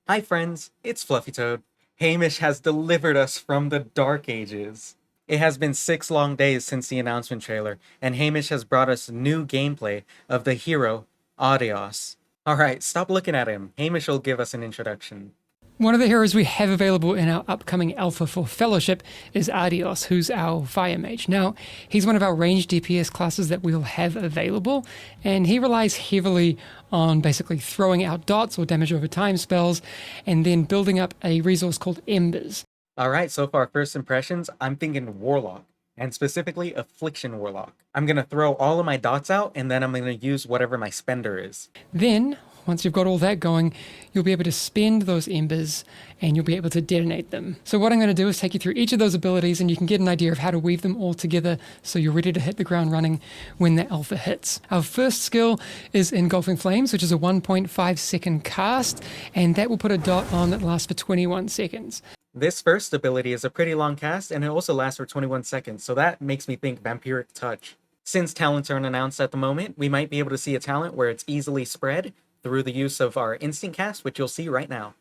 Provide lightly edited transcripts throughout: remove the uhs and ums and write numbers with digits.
Hi friends, it's Fluffy Toad. Hamish has delivered us from the Dark Ages. It has been 6 long days since the announcement trailer, and Hamish has brought us new gameplay of the hero, Ardeos. Alright, stop looking at him. Hamish will give us an introduction. One of the heroes we have available in our upcoming alpha for Fellowship is Ardeos, who's our Fire Mage. Now, he's one of our ranged DPS classes that we'll have available, and he relies heavily on basically throwing out dots or damage over time spells, and then building up a resource called Embers. Alright, so far first impressions, I'm thinking Warlock, and specifically Affliction Warlock. I'm gonna throw all of my dots out, and then I'm gonna use whatever my spender is. Then, once you've got all that going, you'll be able to spend those embers and you'll be able to detonate them. So what I'm going to do is take you through each of those abilities and you can get an idea of how to weave them all together so you're ready to hit the ground running when the alpha hits. Our first skill is Engulfing Flames, which is a 1.5 second cast, and that will put a dot on that lasts for 21 seconds. This first ability is a pretty long cast, and it also lasts for 21 seconds, so that makes me think Vampiric Touch. Since talents aren't announced at the moment, we might be able to see a talent where it's easily spread through the use of our instant cast, which you'll see right now.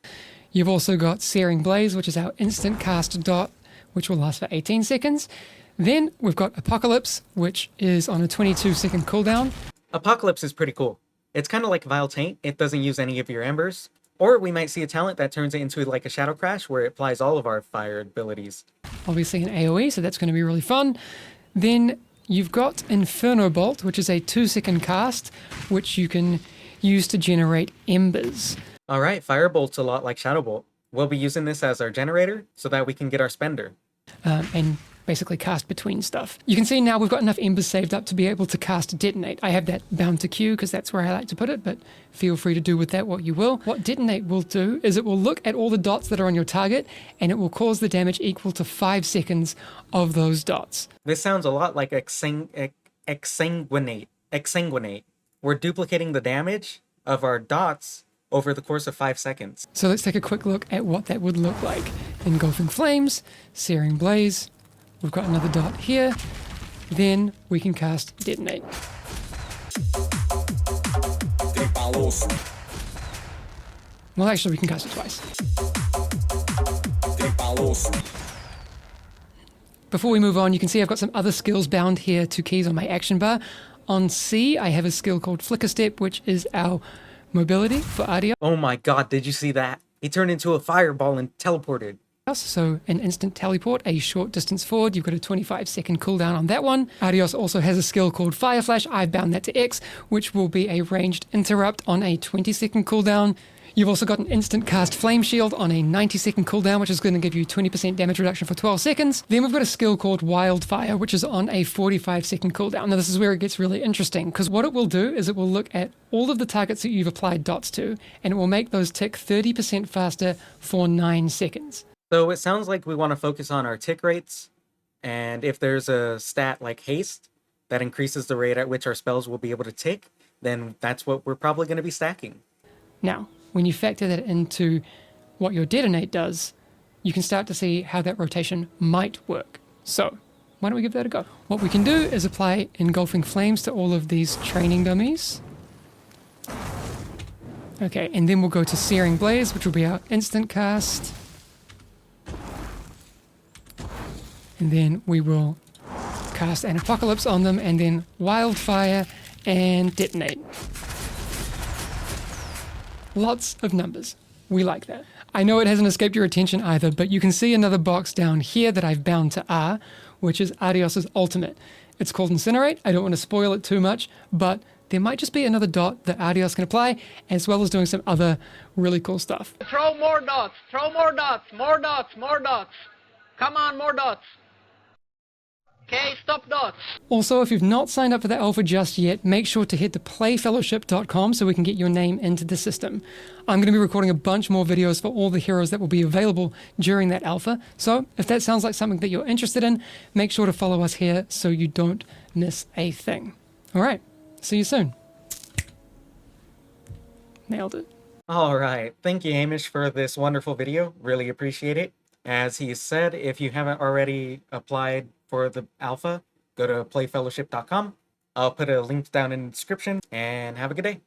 You've also got Searing Blaze, which is our instant cast dot, which will last for 18 seconds. Then we've got Apocalypse, which is on a 22-second cooldown. Apocalypse is pretty cool. It's kind of like Vile Taint. It doesn't use any of your embers. Or we might see a talent that turns it into like a Shadow Crash, where it applies all of our fire abilities. Obviously an AoE, so that's going to be really fun. Then you've got Inferno Bolt, which is a 2-second cast, which you can use to generate embers. Alright, Firebolt's a lot like Shadowbolt. We'll be using this as our generator so that we can get our spender. And basically cast between stuff. You can see now we've got enough embers saved up to be able to cast Detonate. I have that bound to Q because that's where I like to put it, but feel free to do with that what you will. What Detonate will do is it will look at all the dots that are on your target and it will cause the damage equal to 5 seconds of those dots. This sounds a lot like Exsanguinate. We're duplicating the damage of our dots over the course of 5 seconds. So let's take a quick look at what that would look like. Engulfing Flames, Searing Blaze, we've got another dot here, then we can cast Detonate. Well, actually, we can cast it twice. Before we move on, you can see I've got some other skills bound here to keys on my action bar. On C, I have a skill called Flicker Step, which is our mobility for Ardeos. Oh my god, did you see that? He turned into a fireball and teleported. So an instant teleport, a short distance forward. You've got a 25-second cooldown on that one. Ardeos also has a skill called Fire Flash. I've bound that to X, which will be a ranged interrupt on a 20-second cooldown. You've also got an instant cast Flame Shield on a 90-second cooldown, which is going to give you 20% damage reduction for 12 seconds. Then we've got a skill called Wildfire, which is on a 45-second cooldown. Now this is where it gets really interesting, because what it will do is it will look at all of the targets that you've applied dots to, and it will make those tick 30% faster for 9 seconds. So it sounds like we want to focus on our tick rates, and if there's a stat like Haste that increases the rate at which our spells will be able to tick, then that's what we're probably going to be stacking. Now, when you factor that into what your Detonate does, you can start to see how that rotation might work. So, why don't we give that a go? What we can do is apply Engulfing Flames to all of these training dummies. Okay, and then we'll go to Searing Blaze, which will be our instant cast. And then we will cast an Apocalypse on them, and then Wildfire and Detonate. Lots of numbers. We like that. I know it hasn't escaped your attention either, but you can see another box down here that I've bound to R, which is Ardeos' ultimate. It's called Incinerate. I don't want to spoil it too much, but there might just be another dot that Ardeos can apply, as well as doing some other really cool stuff. Throw more dots, throw more dots, more dots, more dots. Come on, more dots. Okay, stop dots. Also, if you've not signed up for the alpha just yet, make sure to head to playfellowship.com so we can get your name into the system. I'm going to be recording a bunch more videos for all the heroes that will be available during that alpha. So if that sounds like something that you're interested in, make sure to follow us here so you don't miss a thing. All right, see you soon. Nailed it. Alright, thank you Hamish for this wonderful video. Really appreciate it. As he said, if you haven't already applied for the alpha, go to playfellowship.com. I'll put a link down in the description, and have a good day.